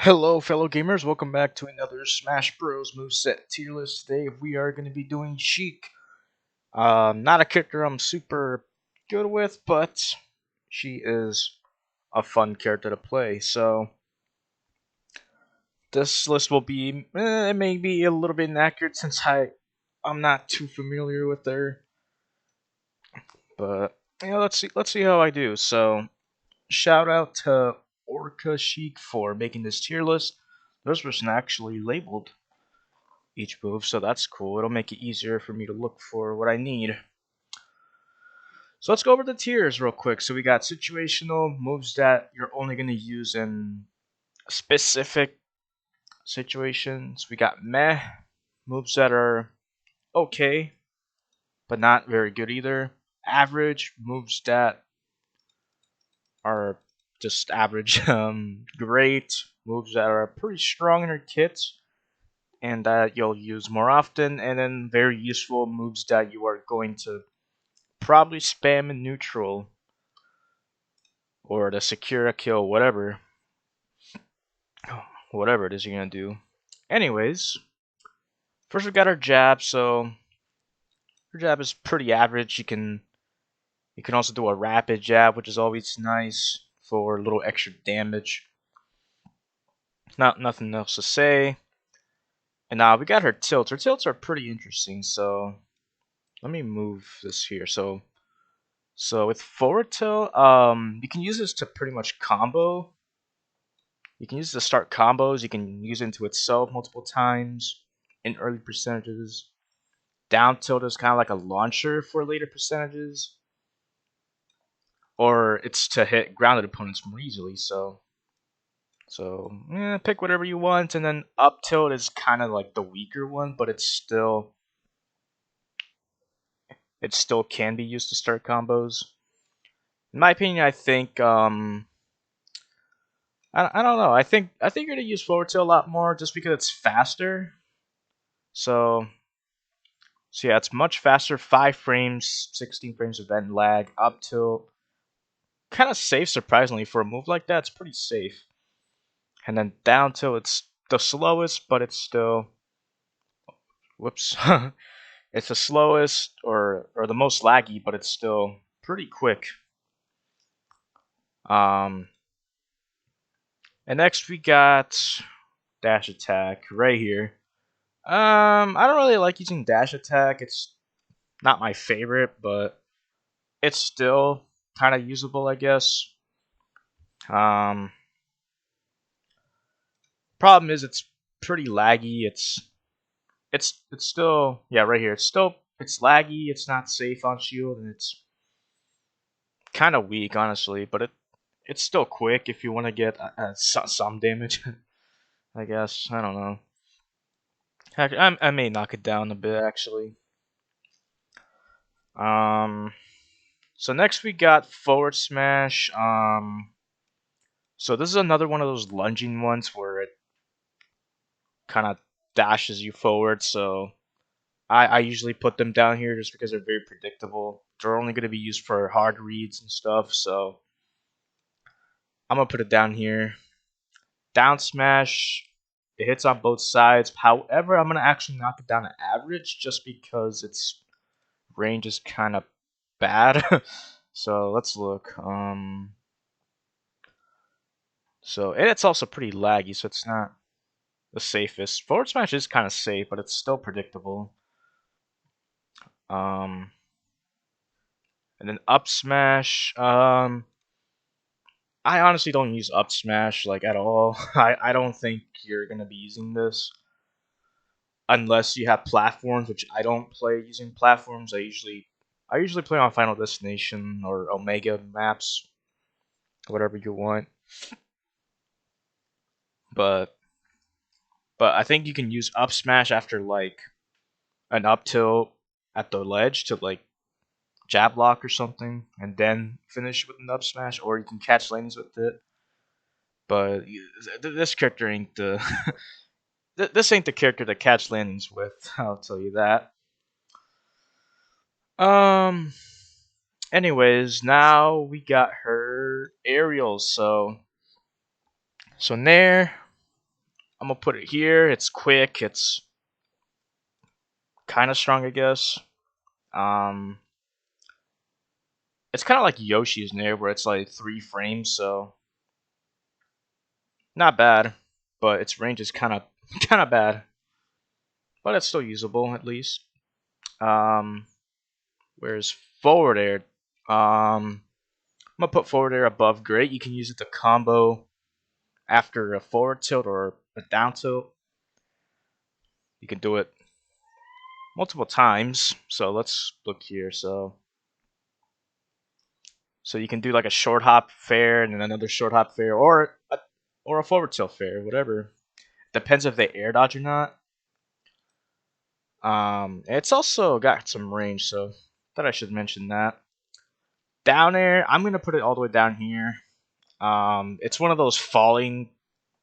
Hello, fellow gamers. Welcome back to another Smash Bros. Moveset tier list. Today, we are going to be doing Sheik. Not a character I'm super good with, but she is a fun character to play. So, this list will be, it may be a little bit inaccurate since I'm not too familiar with her. But, let's see how I do. So, shout out to Orca Sheik for making this tier list. This was actually labeled each move, so that's cool. It'll make it easier for me to look for what I need. So let's go over the tiers real quick. So we got situational moves that you're only going to use in specific situations. We got meh moves that are okay, but not very good either. Average moves that are just average. Great moves that are pretty strong in your kit and that you'll use more often. And then very useful moves that you are going to probably spam in neutral or to secure a kill, whatever it is you're gonna do. Anyways, first we got our jab. So her jab is pretty average. You can also do a rapid jab, which is always nice for a little extra damage. Nothing else to say. And now we got her tilts. Her tilts are pretty interesting. So let me move this here. So with forward tilt, you can use this to pretty much combo. You can use it to start combos. You can use it into itself multiple times in early percentages. Down tilt is kind of like a launcher for later percentages. Or it's to hit grounded opponents more easily. So pick whatever you want. And then up tilt is kind of like the weaker one, but it still can be used to start combos. In my opinion, I think I don't know. I think you're gonna use forward tilt a lot more just because it's faster. So So yeah, it's much faster. 5 frames, 16 frames of event lag, up till kind of safe surprisingly for a move like that. It's pretty safe. And then down till it's the slowest, but it's still whoops. It's the slowest or the most laggy, but it's still pretty quick. Um and next we got dash attack right here. I don't really like using dash attack. It's not my favorite, but it's still kind of usable, I guess. Um, Problem is it's pretty laggy. It's still yeah right here. It's laggy. It's not safe on shield, and it's kind of weak honestly. But it's still quick if you want to get some damage. I guess I don't know. Heck, I may knock it down a bit actually. Um. So next we got forward smash. So this is another one of those lunging ones where it kind of dashes you forward. So I usually put them down here just because they're very predictable. They're only going to be used for hard reads and stuff, so I'm going to put it down here. Down smash, it hits on both sides. However, I'm going to actually knock it down to average just because its range is kind of bad. So let's look. And it's also pretty laggy, so it's not the safest. Forward smash is kind of safe, but it's still predictable. Um, and then up smash. I honestly don't use up smash like at all. I don't think you're gonna be using this unless you have platforms, which I don't play using platforms. I usually play on Final Destination or Omega maps, whatever you want. But but I think you can use up smash after like an up tilt at the ledge to like jab lock or something, and then finish with an up smash, or you can catch lanes with it. But this character ain't the this ain't the character to catch landings with. I'll tell you that. Um. Anyways, now we got her aerials. So Nair. I'm gonna put it here. It's quick. It's kind of strong, I guess. Um, it's kind of like Yoshi's Nair, where it's like 3 frames, so not bad. But its range is kind of kind of bad, but it's still usable at least. Um, whereas forward air, I'm gonna put forward air above great. You can use it to combo after a forward tilt or a down tilt. You can do it multiple times. So let's look here. So you can do like a short hop fair and then another short hop fair, or a forward tilt fair, whatever. Depends if they air dodge or not. It's also got some range, so thought I should mention that. Down air, I'm gonna put it all the way down here. It's one of those falling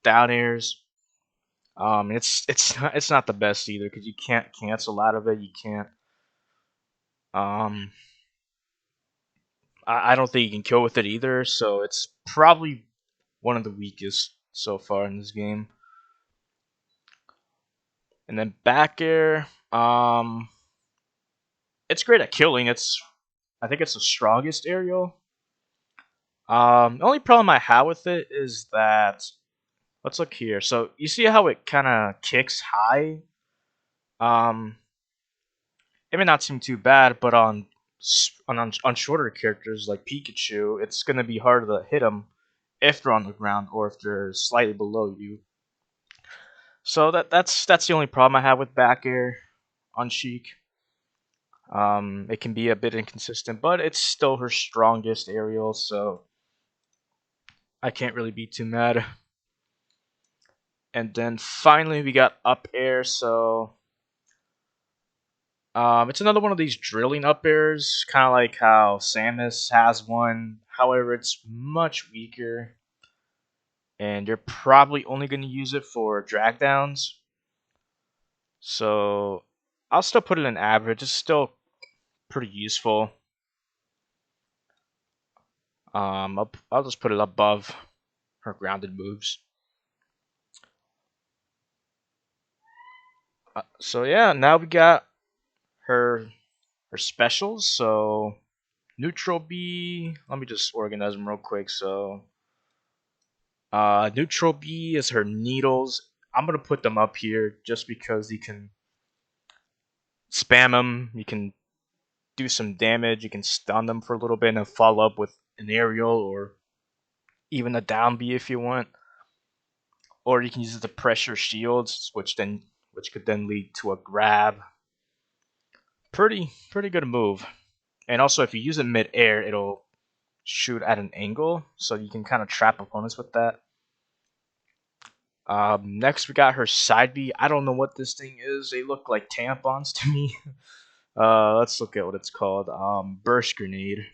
down airs. It's not the best either because you can't cancel out of it. You can't. Um, I don't think you can kill with it either. So it's probably one of the weakest so far in this game. And then back air, it's great at killing. I think it's the strongest aerial. The only problem I have with it is that let's look here. So you see how it kind of kicks high. Um, it may not seem too bad, but on shorter characters like Pikachu, it's gonna be harder to hit them if they're on the ground or if they're slightly below you. So that's the only problem I have with back air on Sheik. It can be a bit inconsistent, but it's still her strongest aerial, so I can't really be too mad. And then finally we got up air, so it's another one of these drilling up airs, kind of like how Samus has one. However, it's much weaker, and you're probably only going to use it for drag downs. So I'll still put it in average. It's still pretty useful. I'll just put it above her grounded moves. So yeah, now we got her her specials. So neutral B. Let me just organize them real quick. So neutral B is her needles. I'm gonna put them up here just because you can spam them. You can do some damage. You can stun them for a little bit and then follow up with an aerial or even a down B if you want. Or you can use it to pressure shields, which could then lead to a grab. Pretty good move. And also, if you use it mid-air, it'll shoot at an angle, so you can kind of trap opponents with that. Next, we got her side B. I don't know what this thing is. They look like tampons to me. Let's look at what it's called. Burst grenade.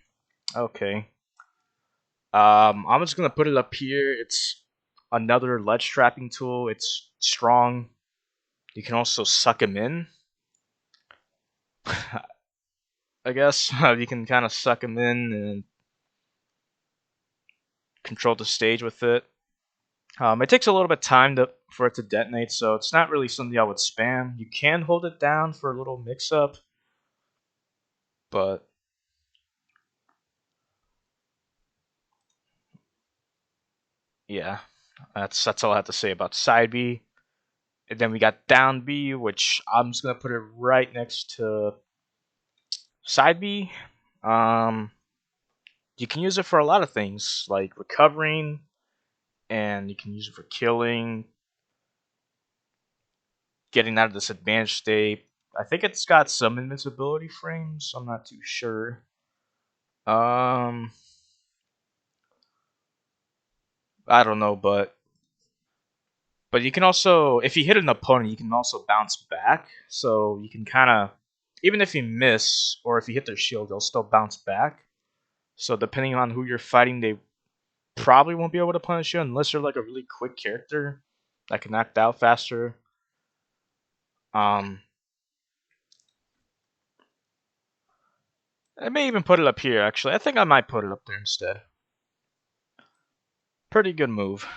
Okay. I'm just gonna put it up here. It's another ledge trapping tool. It's strong. You can also suck him in. I guess you can kind of suck him in and control the stage with it. It takes a little bit of time for it to detonate, so it's not really something I would spam. You can hold it down for a little mix-up, but yeah, that's all I have to say about side B. And then we got down B, which I'm just gonna put it right next to side B. Um, you can use it for a lot of things, like recovering, and you can use it for killing, getting out of this advanced state. I think it's got some invincibility frames. I'm not too sure. Um, I don't know, but you can also, if you hit an opponent, you can also bounce back. So you can kind of, even if you miss or if you hit their shield, they'll still bounce back. So depending on who you're fighting, they probably won't be able to punish you unless you're like a really quick character that can act out faster. Um, I may even put it up here. Actually, I think I might put it up there instead. Pretty good move.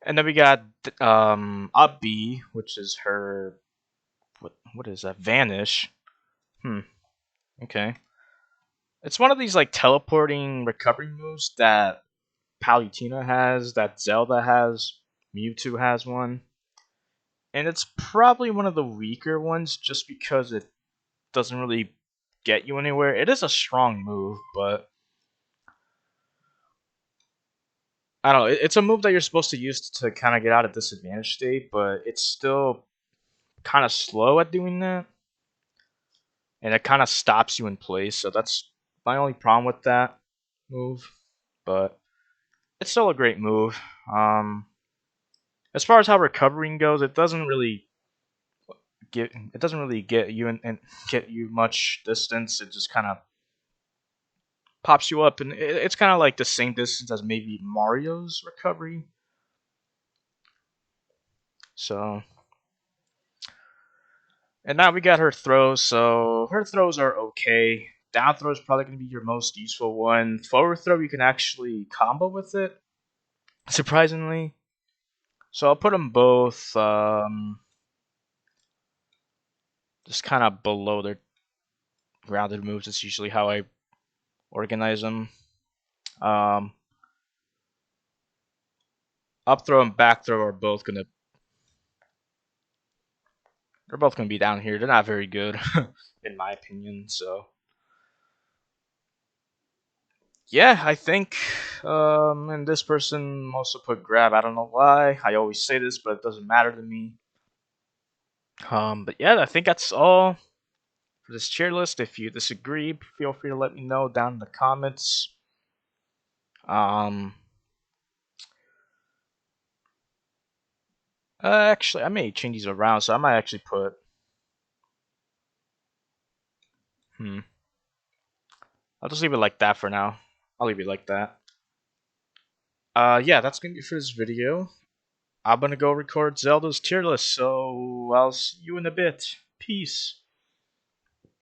And then we got up B, which is her what is that? Vanish. Hmm. Okay. It's one of these like teleporting recovery moves that Palutena has, that Zelda has, Mewtwo has one, and it's probably one of the weaker ones just because it doesn't really get you anywhere. It is a strong move, but I don't know. It's a move that you're supposed to use to kind of get out of disadvantage state, but it's still kind of slow at doing that, and it kind of stops you in place. So that's my only problem with that move. But it's still a great move. As far as how recovering goes, it doesn't really get you and get you much distance. It just kind of pops you up, and it's kind of like the same distance as maybe Mario's recovery. So, and now we got her throws. So her throws are okay. Down throw is probably going to be your most useful one. Forward throw you can actually combo with it, surprisingly. So I'll put them both just kind of below their grounded moves. That's usually how I organize them. Um, Up throw and back throw are both gonna they're both gonna be down here. They're not very good, in my opinion. So yeah, I think and this person also put grab. I don't know why. I always say this, but it doesn't matter to me. But yeah, I think that's all for this tier list. If you disagree, feel free to let me know down in the comments. Um, Actually, I may change these around, so I might actually put. Hmm. I'll just leave it like that for now. I'll leave it like that. Yeah, that's gonna be for this video. I'm gonna go record Zelda's tier list, so I'll see you in a bit. Peace.